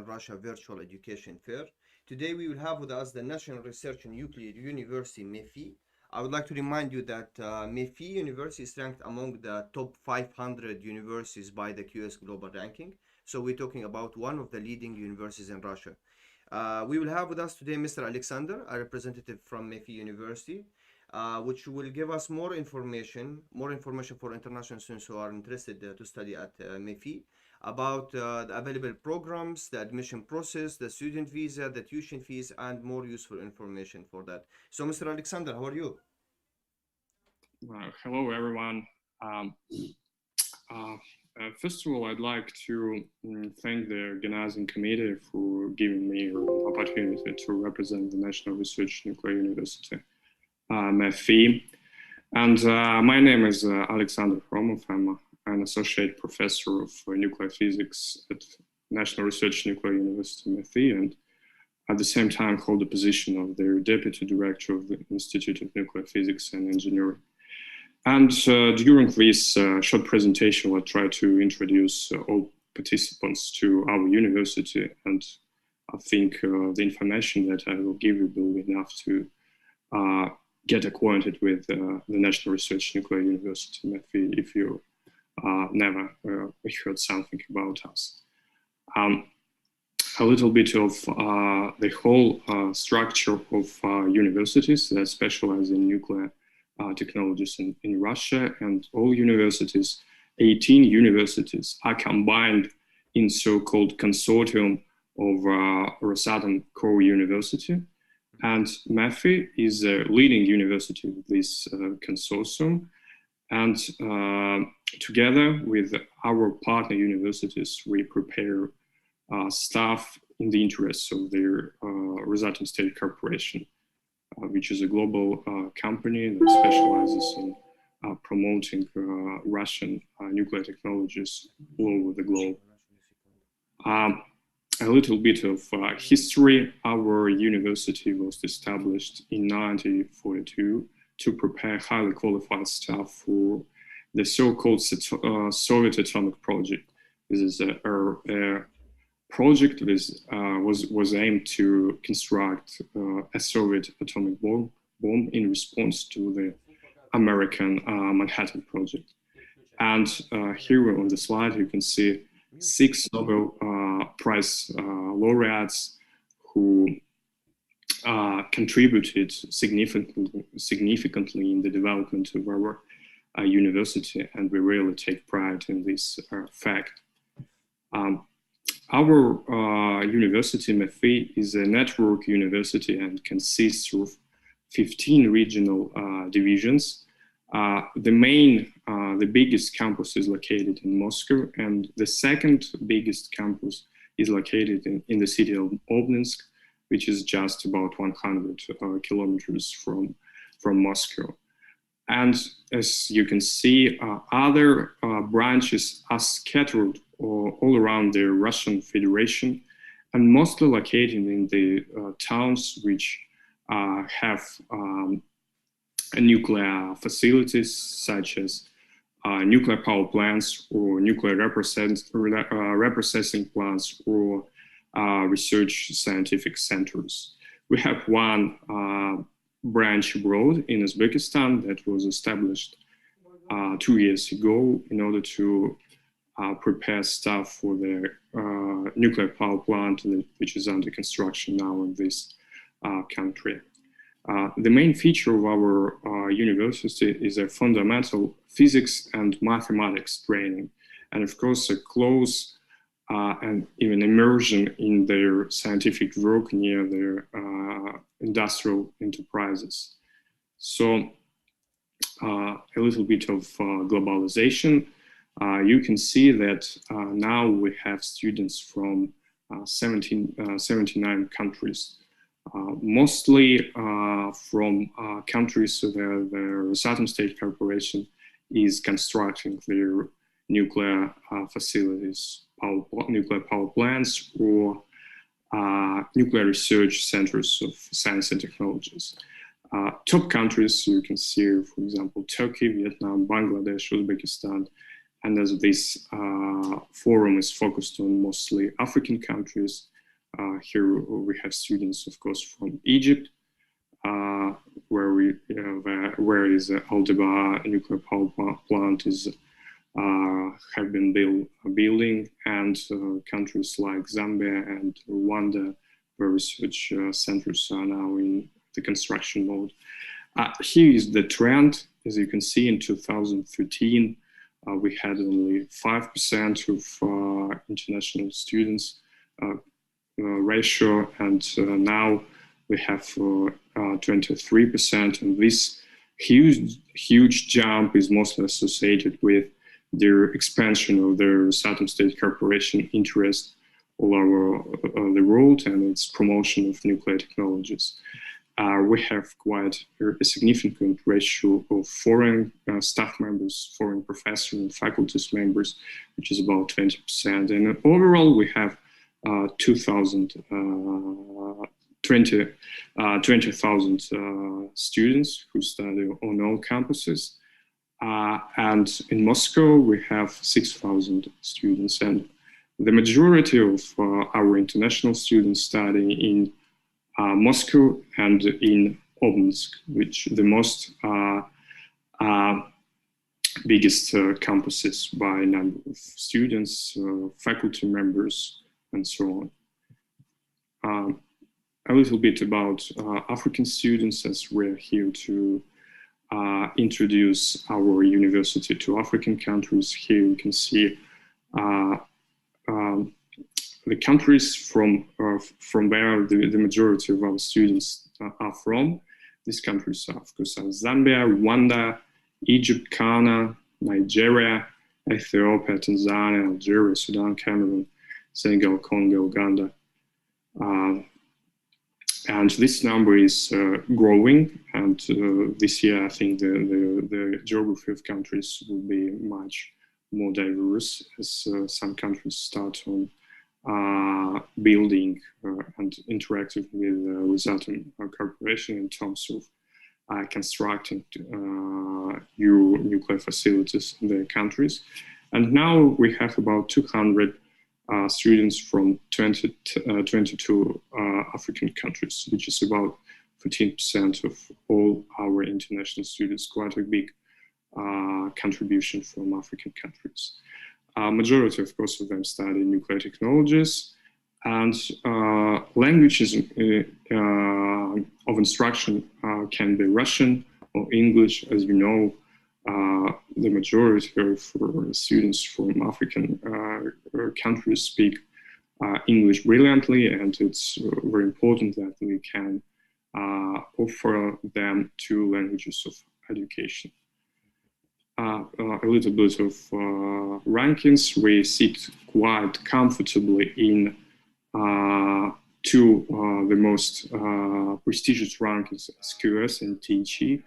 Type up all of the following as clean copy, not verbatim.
Russia Virtual Education Fair. Today we will have with us the National Research and Nuclear University, Mephi. I would like to remind you that Mephi University is ranked among the top 500 universities by the QS Global Ranking. So we're talking about one of the leading universities in Russia. We will have with us today Mr. Alexander, a representative from Mephi University, which will give us more information for international students who are interested to study at Mephi about the available programs, the admission process, the student visa, the tuition fees, and more useful information for that. So, Mr. Alexander, how are you? Hello, everyone. First of all, I'd like to thank the organizing committee for giving me an opportunity to represent the National Research Nuclear University, Mephi. And my name is Alexander Fromov. I'm an associate professor of nuclear physics at National Research Nuclear University, Mephi, and at the same time hold the position of the deputy director of the Institute of Nuclear Physics and Engineering. And during this short presentation, I'll try to introduce all participants to our university, and I think the information that I will give you will be enough to get acquainted with the National Research Nuclear University, Mephi, if you never heard something about us. A little bit of the whole structure of universities that specialize in nuclear technologies in Russia, and all universities, 18 universities, are combined in so-called consortium of Rosatom core university. And Mephi is a leading university of this consortium. And together with our partner universities, we prepare staff in the interests of the Rosatom State Corporation, which is a global company that specializes in promoting Russian nuclear technologies all over the globe. A little bit of history. Our university was established in 1942 to prepare highly qualified staff for the so-called Soviet atomic project. This is a project that was aimed to construct a Soviet atomic bomb in response to the American Manhattan Project. And here on the slide, you can see 6 Nobel Prize laureates who contributed significantly in the development of our university, and we really take pride in this fact. Our university, Mephi, is a network university and consists of 15 regional divisions. The biggest campus is located in Moscow, and the second biggest campus is located in the city of Obninsk, which is just about 100 kilometers from Moscow. And as you can see, other branches are scattered all around the Russian Federation, and mostly located in the towns which have nuclear facilities, such as nuclear power plants or nuclear reprocessing plants or research scientific centers. We have one branch abroad in Uzbekistan that was established 2 years ago in order to prepare staff for the nuclear power plant, which is under construction now in this country. The main feature of our university is a fundamental physics and mathematics training, and of course a close and even immersion in their scientific work near their industrial enterprises. So a little bit of globalization. You can see that now we have students from 79 countries, mostly from countries where the Rosatom State Corporation is constructing their nuclear facilities, nuclear power plants, or nuclear research centers of science and technologies. Top countries you can see, for example, Turkey, Vietnam, Bangladesh, Uzbekistan, And as this forum is focused on mostly African countries, here we have students, of course, from Egypt, where is Aldeba nuclear power plant is have been building, and countries like Zambia and Rwanda, where research centers are now in the construction mode. Here is the trend. As you can see, in 2013, we had only 5% of international students ratio, and now we have 23%, and this huge jump is mostly associated with the expansion of the Rosatom State Corporation interest all over the world and its promotion of nuclear technologies. We have quite a significant ratio of foreign staff members, foreign professors and faculties members, which is about 20%. And overall, we have 20,000 students who study on all campuses. And in Moscow, we have 6,000 students. And the majority of our international students study in Moscow and in Obninsk, which the most biggest campuses by number of students, faculty members, and so on. A little bit about African students, as we're here to introduce our university to African countries. Here you can see the countries from where the majority of our students are from. These countries are, of course, Zambia, Rwanda, Egypt, Ghana, Nigeria, Ethiopia, Tanzania, Algeria, Sudan, Cameroon, Senegal, Congo, Uganda. And this number is growing, and this year I think the geography of countries will be much more diverse as some countries start on building and interacting with Rosatom Corporation in terms of constructing new nuclear facilities in their countries. And now we have about 200 students from 22 African countries, which is about 14% of all our international students, quite a big contribution from African countries. Majority, of course, of them study nuclear technologies, and languages of instruction can be Russian or English. As you know, the majority of students from African countries speak English brilliantly, and it's very important that we can offer them two languages of education. A little bit of rankings. We sit quite comfortably in two the most prestigious rankings, SQS and THE,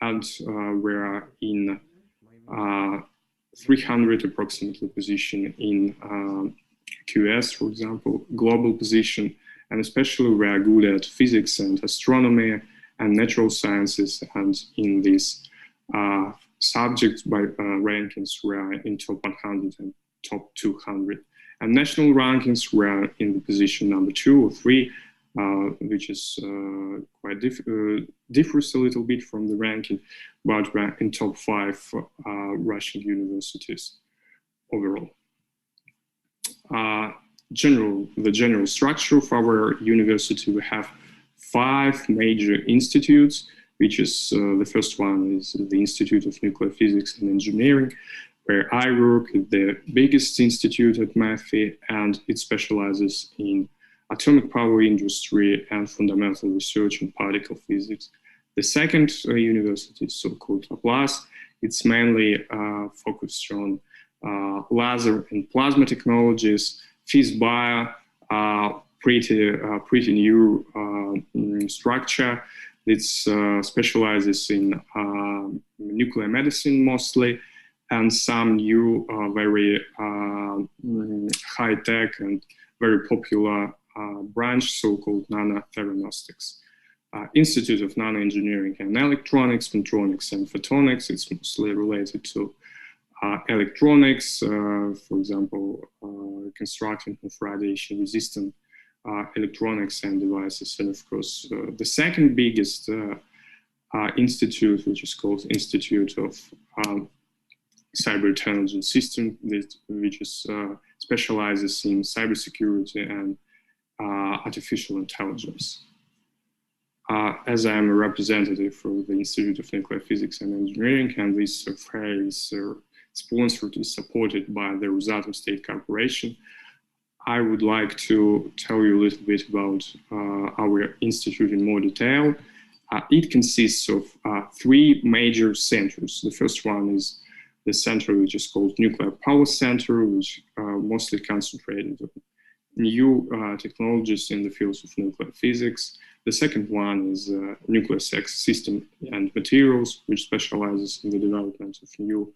and we are in 300 approximately position in QS, for example, global position, and especially we are good at physics and astronomy and natural sciences, and in these subjects by rankings we are in top 100 and top 200. And national rankings we are in the position number 2 or 3, which is quite differs a little bit from the ranking, but we're in top 5 Russian universities overall. The general structure of our university, we have 5 major institutes, which is the first one is the Institute of Nuclear Physics and Engineering, where I work at the biggest institute at Mephi, and it specializes in atomic power industry and fundamental research in particle physics. The second university is so-called LAPLAS. It's mainly focused on laser and plasma technologies. PhysBio, pretty new structure. It specializes in nuclear medicine mostly, and some new very high-tech and very popular branch, so-called nanotheranostics. Institute of Nanoengineering and Electronics, Spintronics and Photonics. It's mostly related to electronics, for example, constructing of radiation-resistant electronics and devices. And of course, the second biggest institute, which is called Institute of Cyber Intelligence System, which is specializes in cybersecurity and artificial intelligence. As I am a representative for the Institute of Nuclear Physics and Engineering, and this fair is sponsored and supported by the Rosatom State Corporation, I would like to tell you a little bit about our institute in more detail. It consists of three major centers. The first one is the center which is called Nuclear Power Center, which mostly concentrated on new technologies in the fields of nuclear physics. The second one is Nuclear System and Materials, which specializes in the development of new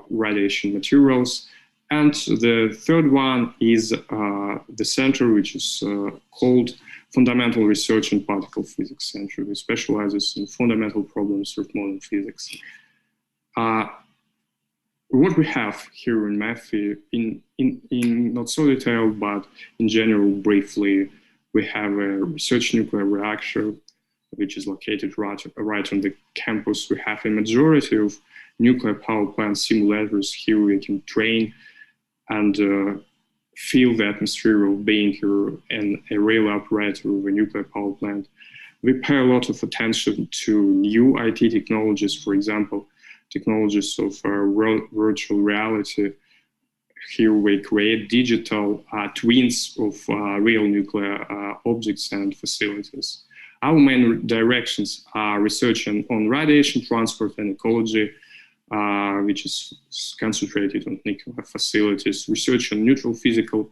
radiation materials. And the third one is the center, which is called Fundamental Research in Particle Physics Center, which specializes in fundamental problems of modern physics. What we have here in Mephi, in not so detailed, but in general, briefly, we have a research nuclear reactor, which is located right on the campus. We have a majority of nuclear power plant simulators. Here we can train and feel the atmosphere of being here and a real operator of a nuclear power plant. We pay a lot of attention to new IT technologies, for example, technologies of virtual reality. Here we create digital twins of real nuclear objects and facilities. Our main directions are research on radiation transport and ecology, which is concentrated on nuclear facilities, research on neutral physical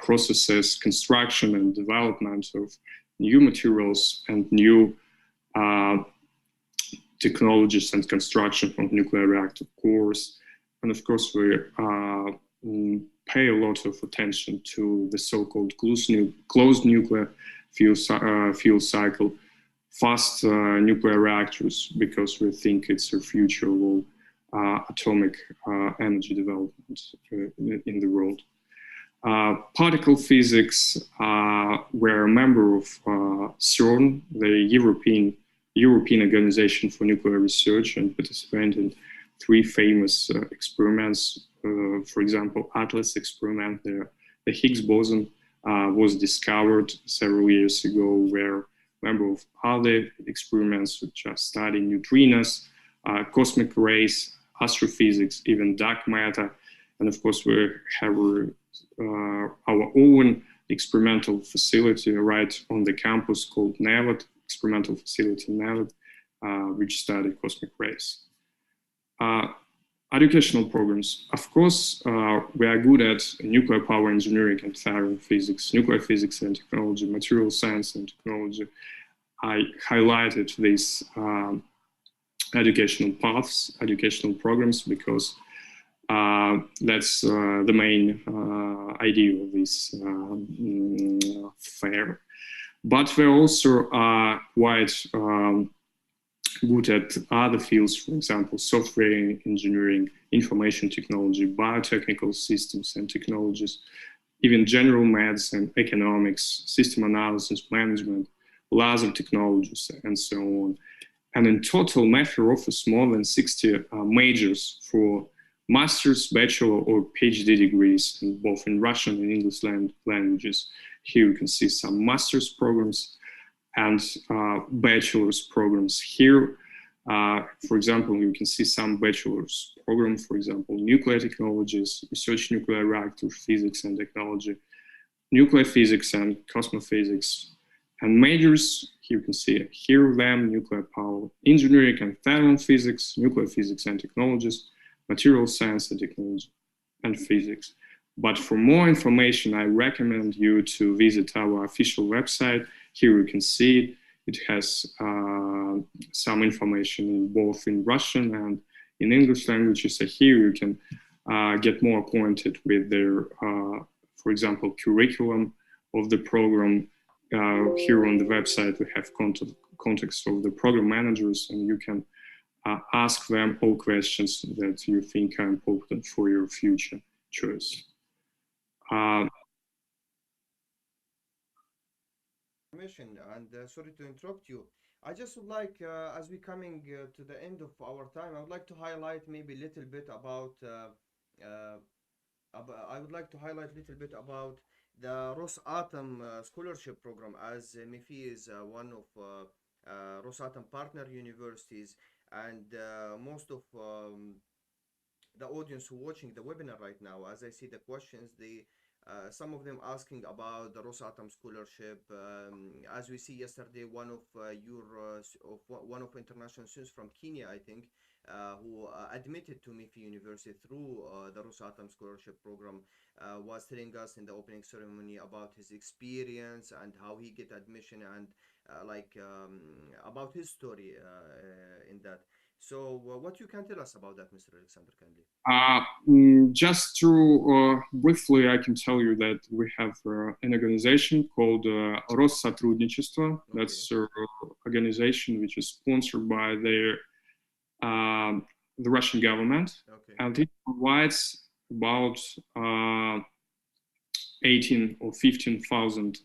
processes, construction and development of new materials and new technologies and construction of nuclear reactor cores. And of course, we pay a lot of attention to the so-called closed nuclear fuel cycle, fast nuclear reactors, because we think it's a future of atomic energy development in the world. Particle physics, we're a member of CERN, the European Organization for Nuclear Research, and participate in three famous experiments. For example, ATLAS experiment, the Higgs boson was discovered several years ago. We're a member of other experiments which are studying neutrinos, cosmic rays, astrophysics, even dark matter. And of course, we have our own experimental facility right on the campus called NEVAD, experimental facility NEVAD, which study cosmic rays. Educational programs. Of course, we are good at nuclear power engineering and thermal physics, nuclear physics and technology, material science and technology. I highlighted these educational paths, educational programs, because that's the main idea of this fair. But we also are quite good at other fields, for example, software engineering, information technology, biotechnical systems and technologies, even general medicine, economics, system analysis, management, laser technologies, and so on. And in total, Mephi offers more than 60 majors for master's, bachelor, or PhD degrees, both in Russian and English languages. Here you can see some master's programs and bachelor's programs. Here, for example, you can see some bachelor's program, for example, nuclear technologies, research nuclear reactor physics and technology, nuclear physics and cosmophysics. And majors, here you can see here them, nuclear power engineering and thermal physics, nuclear physics and technologies, material science and technology, and physics. But for more information, I recommend you to visit our official website. Here you can see it. It has some information both in Russian and in English languages. So here you can get more acquainted with their, for example, curriculum of the program. Here on the website, we have contacts of the program managers, and you can ask them all questions that you think are important for your future choice. And sorry to interrupt you. I just would like, as we coming to the end of our time, I would like to highlight maybe a little bit about. Uh, I would like to highlight a little bit about the Rosatom scholarship program, as Mephi is one of Rosatom partner universities, and most of the audience who watching the webinar right now, as I see the questions, they some of them asking about the Rosatom scholarship. As we see yesterday, one of one of international students from Kenya, I think, who admitted to Mephi University through the Rosatom scholarship program, was telling us in the opening ceremony about his experience and how he get admission and about his story in that. So, what you can tell us about that, Mr. Alexander, kindly? Just to briefly, I can tell you that we have an organization called Россотрудничество. Okay. That's an organization which is sponsored by the Russian government, okay. And it provides about 18 or 15,000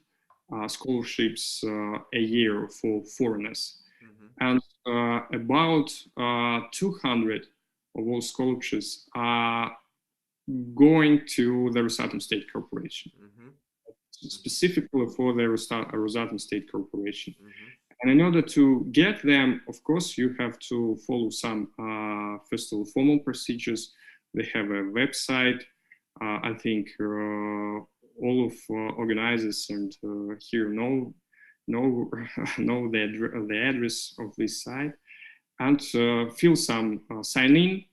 scholarships a year for foreigners. And about 200 of all scholarships are going to the Rosatom State Corporation, specifically for the Rosatom State Corporation. And in order to get them, of course, you have to follow some, first of all, formal procedures. They have a website. I think all of organizers and here know the address of this site, and fill some sign in,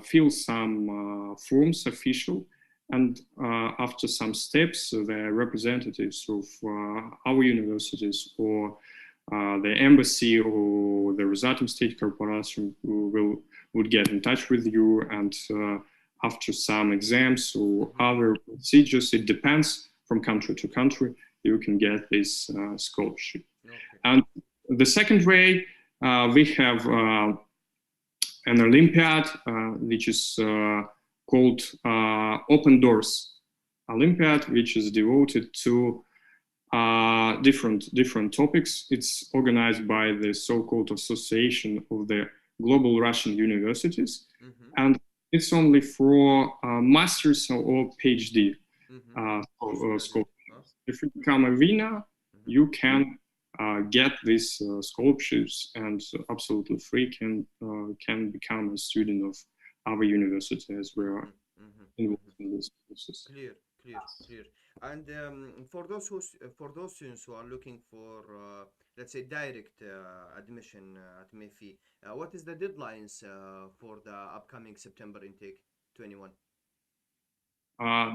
fill some forms official, and after some steps, the representatives of our universities or the embassy or the Rosatom State Corporation would get in touch with you, and after some exams or other procedures, it depends from country to country, you can get this scholarship. Okay. And the second way, we have an Olympiad, which is called Open Doors Olympiad, which is devoted to different topics. It's organized by the so-called Association of the Global Russian Universities, and it's only for masters or PhD scholarships. If you become a winner, you can get these scholarships and absolutely free can become a student of our university as we are involved in this process. Clear. And for those students who are looking for, let's say, direct admission at Mephi, what is the deadlines for the upcoming September intake 21?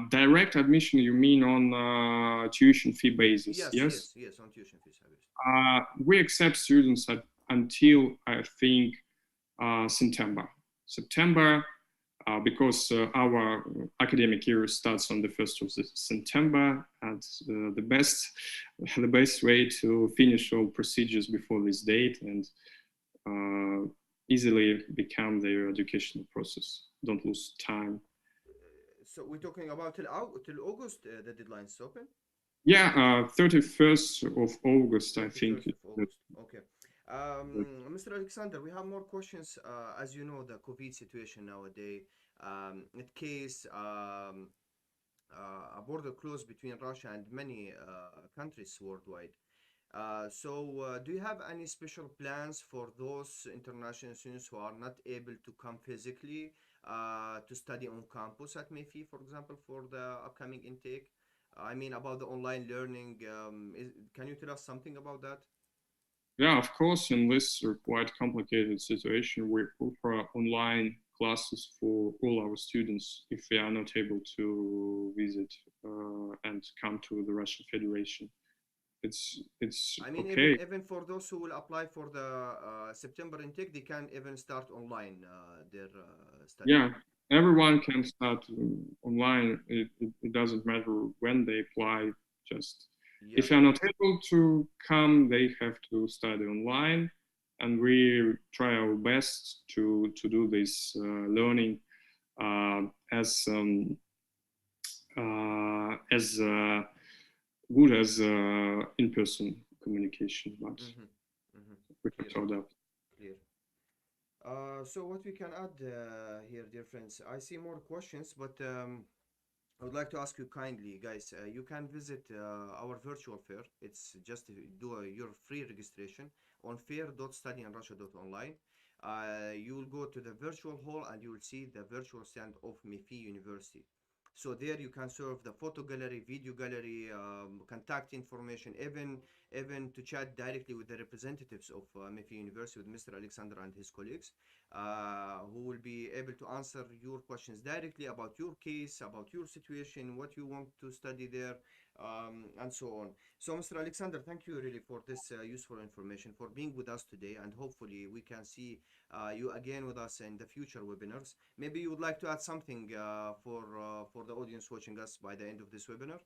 Direct admission, you mean on tuition fee basis? Yes, on tuition fee basis. We accept students until, I think, September, because our academic year starts on the 1st of September, and the best way to finish all procedures before this date and easily become their educational process. Don't lose time. So we're talking about till August, the deadline is open? Yeah, 31st of August, I think. Okay. Mr. Alexander, we have more questions. As you know, the COVID situation nowadays, in case a border closed between Russia and many countries worldwide. Do you have any special plans for those international students who are not able to come physically to study on campus at Mephi, for example, for the upcoming intake? I mean, about the online learning. Can you tell us something about that? Yeah, of course. In this quite complicated situation, we offer online classes for all our students if they are not able to visit and come to the Russian Federation. It's I mean, okay. Even for those who will apply for the September intake, they can even start online their study. Yeah, everyone can start online. It doesn't matter when they apply. Just if they're not able to come, they have to study online, and we try our best to do this learning as good as in-person communication, but we can Clear, sort that. clear. So what we can add here, dear friends, I see more questions, but I would like to ask you kindly, guys, you can visit our virtual fair. It's just to do your free registration on fair.studyinrussia.online. You will go to the virtual hall and you will see the virtual stand of Mephi University. So there you can serve the photo gallery, video gallery, contact information, even to chat directly with the representatives of Mephi University, with Mr. Alexander and his colleagues, who will be able to answer your questions directly about your case, about your situation, what you want to study there, and so on. So, Mr. Alexander, thank you really for this useful information, for being with us today, and hopefully we can see you again with us in the future webinars. Maybe you would like to add something for the audience watching us by the end of this webinar?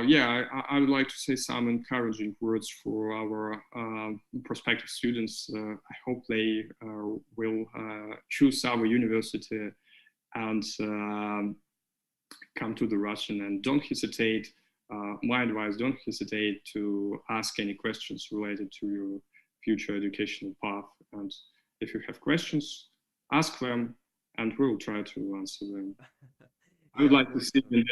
Yeah, I would like to say some encouraging words for our prospective students. I hope they will choose our university and come to the Russian, and don't hesitate. My advice, don't hesitate to ask any questions related to your future educational path. And if you have questions, ask them and we will try to answer them. I would like to see you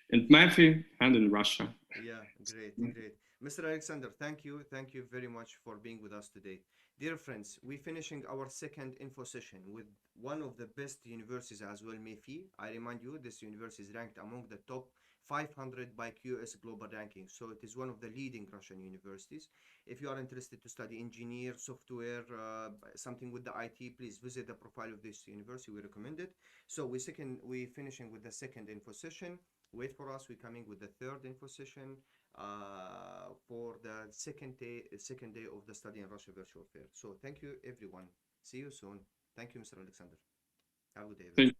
in Mephi and in Russia. Yeah, great, great. Mr. Alexander, thank you. Thank you very much for being with us today. Dear friends, we're finishing our second info session with one of the best universities as well, Mephi. I remind you, this university is ranked among the top 500 by QS Global Ranking. So it is one of the leading Russian universities. If you are interested to study engineer, software, something with the IT, please visit the profile of this university. We recommend it. So we finishing with the second info session. Wait for us. We're coming with the third info session for the second day of the Study in Russia virtual fair. So thank you, everyone. See you soon. Thank you, Mr. Alexander. Have a good day, everyone.